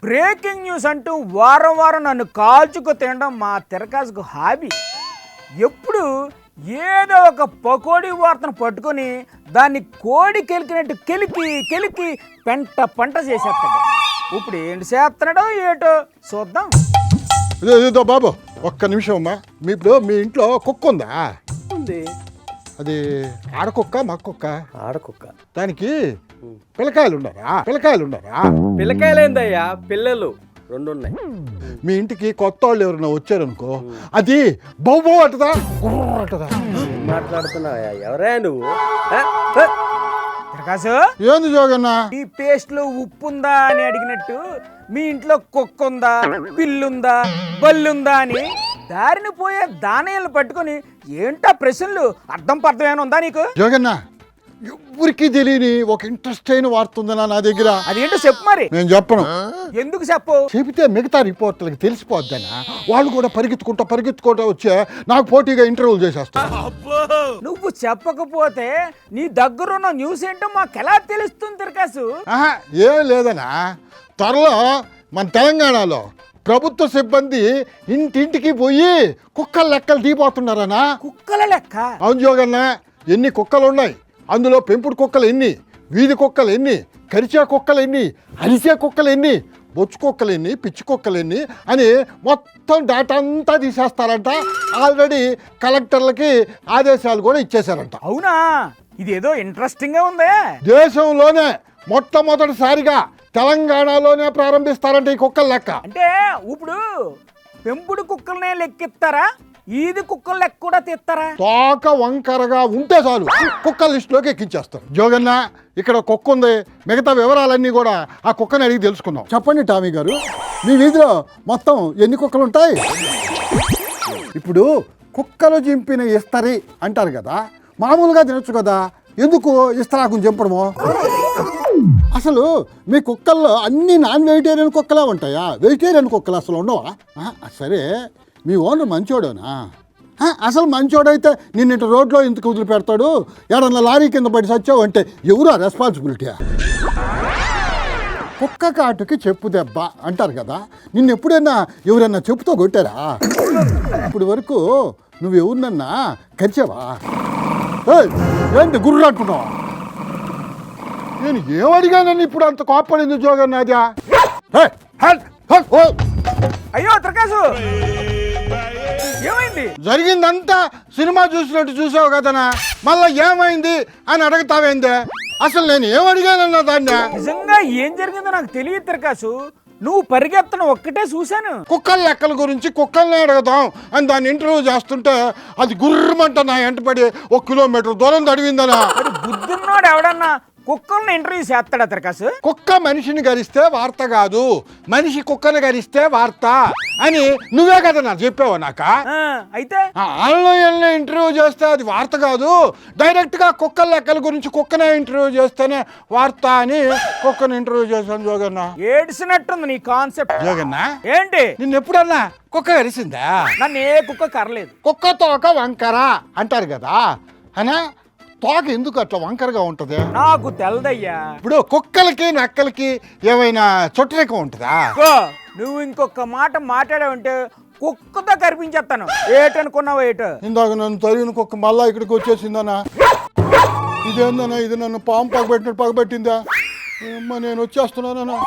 Breaking news అంటూ వారం వారం నన్ను కాల్చుకు తినడం మా తిరకాసుకు హాబీ. ఎప్పుడు ఏదో ఒక పకోడీ వార్తను పట్టుకొని దాన్ని కోడి కెలికినట్టు కెలికి పంట చేసేస్తాడు. ఇప్పుడు ఏంటి చేస్తున్నాడో ఏటో చూద్దాం. ఇదో బాబు ఒక్క నిమిషం అమ్మా. మీ ఇంట్లో కుక్క ఉందా? ఉంది. అది ఆడకుక్క మక్కుక్క? ఆడకుక్క. దానికి పిల్లకాయలు ఉన్నారా? పిల్లకాయలేందయ్యా, పిల్లలు 2 ఉన్నాయి. మీ ఇంటికి కొత్త వాళ్ళు ఎవరైనా వచ్చారనుకో, అది బౌబో అంటదా గుర్ర అంటదా? మాట్లాడుతున్నావా? ఎవరా నువ్వు? తిరకాసు, ఏంది జోగన్న? ఈ పేస్ట్ లో ఉప్పు ఉందా అని అడిగినట్టు మీ ఇంట్లో కుక్క ఉందా, పిల్లుందా, బల్లుందా అని దారిని పోయే దానయ్యలు పట్టుకొని ఏంటా ప్రశ్నలు? అర్థం పర్థమేనా ఉందా నీకు? జోగన్న, ఎవరికి తెలియని ఒక ఇంట్రెస్ట్ అయిన వార్త ఉందన్నా నా దగ్గర. అదేంటో చెప్పు మరి. నేను చెప్పను. ఎందుకు చెప్పు? చెబితే మిగతా రిపోర్టర్లకు తెలిసిపోద్దనా, వాళ్ళు కూడా పరిగెత్తుకుంటా వచ్చే నాకు పోటీగా ఇంటర్వ్యూలు చేసేస్తారు. నువ్వు చెప్పకపోతే నీ దగ్గరున్న న్యూస్ ఏంటో మాకు ఎలా తెలుస్తుంది తిరకాసు? ఏం లేదనా, త్వరలో మన తెలంగాణలో ప్రభుత్వ సిబ్బంది ఇంటింటికి పోయి కుక్కల లెక్కలు తీపోతున్నారనా. కుక్కల లెక్క? అవును జోగన్న, ఎన్ని కుక్కలు ఉన్నాయి, అందులో పెంపుడు కుక్కలు ఎన్ని, వీధి కుక్కలు ఎన్ని, కరిచే కుక్కలు ఎన్ని, అరిసే కుక్కలు ఎన్ని, బొచ్చు కుక్కలు ఎన్ని, పిచ్చి కుక్కలు ఎన్ని అని మొత్తం డేటా అంతా తీసేస్తారంట. ఆల్రెడీ కలెక్టర్లకి ఆదేశాలు కూడా ఇచ్చేశారంట. అవునా? ఇదేదో ఇంట్రెస్టింగ్ గా ఉందే. దేశంలోనే మొట్టమొదటిసారిగా తెలంగాణలోనే ప్రారంభిస్తారంట ఈ కుక్కల లెక్క. అంటే ఇప్పుడు పెంపుడు కుక్కలనే లెక్కిస్తారా, ఈది కుక్కల లెక్క కూడా తీస్తారా? తోక వంకరగా ఉంటే చాలు కుక్కల లిస్టులోకి ఎక్కించేస్తారు. జోగన్న, ఇక్కడ కుక్క ఉంది, మిగతా వివరాలన్నీ కూడా ఆ కుక్కని అడిగి తెలుసుకుందాం. చెప్పండి టామీ గారు, మీ వీధిలో మొత్తం ఎన్ని కుక్కలు ఉంటాయి? ఇప్పుడు కుక్కలు చింపిన ఇస్తరి అంటారు కదా, మామూలుగా తినొచ్చు కదా, ఎందుకు ఇస్తరాకుని చింపడము? అసలు మీ కుక్కల్లో అన్ని నాన్ వెజిటేరియన్ కుక్కలా ఉంటాయా? వెజిటేరియన్ కుక్కలు అసలు ఉండవా? సరే, మీ ఓనర్ మంచోడేనా? అసలు మంచోడైతే నిన్న రోడ్లో ఇంతకు వదిలి పెడతాడు, ఏడన్నా లారీ కింద పడి సచ్చావు అంటే ఎవరు రెస్పాన్సిబిలిటీ? కుక్క కాటుకి చెప్పు దెబ్బ అంటారు కదా, నిన్ను ఎప్పుడైనా ఎవరన్నా చెప్పుతో కొట్టారా? ఇప్పుడు వరకు నువ్వు ఎవరినన్నా కరిచావా? ఏంటి గుర్రు అంటున్నావా? నేను ఏమడిగానని ఇప్పుడు అంత కోప్పడింది జోగన్నాదా? అయ్యో తిరకాసు, ఏమైంది? జరిగిందంతా సినిమా చూసినట్టు చూసావు కదనా, మళ్ళా ఏమైంది అని అడగతావేందే? అసలు నేను ఏమడిగానన్నా దాన్ని? నిజంగా ఏం జరిగిందో నాకు తెలియదు తిరకాసు, నువ్వు పరిగెత్తడం ఒక్కటే చూశాను. కుక్కల లెక్కల గురించి కుక్కల్ని అడుగుదాం అని దాన్ని ఇంటర్వ్యూ చేస్తుంటే అది గుర్రమంట నా ఎంటపడి 1 కిలోమీటర్ దూరం తడివిందనా. బుద్ధున్నోడు ఎవడన్నా కుక్కల్ని ఇంటర్వ్యూ చేస్తాడా తిరకాసు? కుక్క మనిషిని గరిస్తే వార్త కాదు, మనిషి కుక్కని గరిస్తే వార్త అని నువ్వే కదా నాకు చెప్పావు. నాక అయితే ఆన్లైన్లో ఇంటర్వ్యూ చేస్తే అది వార్త కాదు, డైరెక్ట్గా కుక్కల లెక్కల గురించి కుక్కనే ఇంటర్వ్యూ చేస్తేనే వార్త అని కుక్కని ఇంటర్వ్యూ చేశాను. జోగన్న, ఏడ్చినట్టుంది నీ కాన్సెప్ట్. జోగన్న, ఏంటి? నిన్ను ఎప్పుడన్నా కుక్క కరిసిందా? నన్ను ఏ కుక్క కరలేదు. కుక్క తోక వంకర అంటారు కదా, అనా తోక ఎందుకు అట్లా వంకరగా ఉంటది? నాకు తెలదయ్యా. ఇప్పుడు కుక్కలకి నక్కలకి ఏమైనా చుట్టరికం ఉంటుందా? నువ్వు ఇంకొక మాట మాట్లాడావంటే కుక్కతో కరిపించేస్తాను. ఏటనుకున్నావు? ఏటో ఇందాక నన్ను తరిగిన కుక్క మళ్ళా ఇక్కడికి వచ్చేసిందనా? ఇదేందన్నా, ఇది నన్ను పాము పగబెట్టినట్టు పగబెట్టిందా? నేను వచ్చేస్తున్నానన్నా.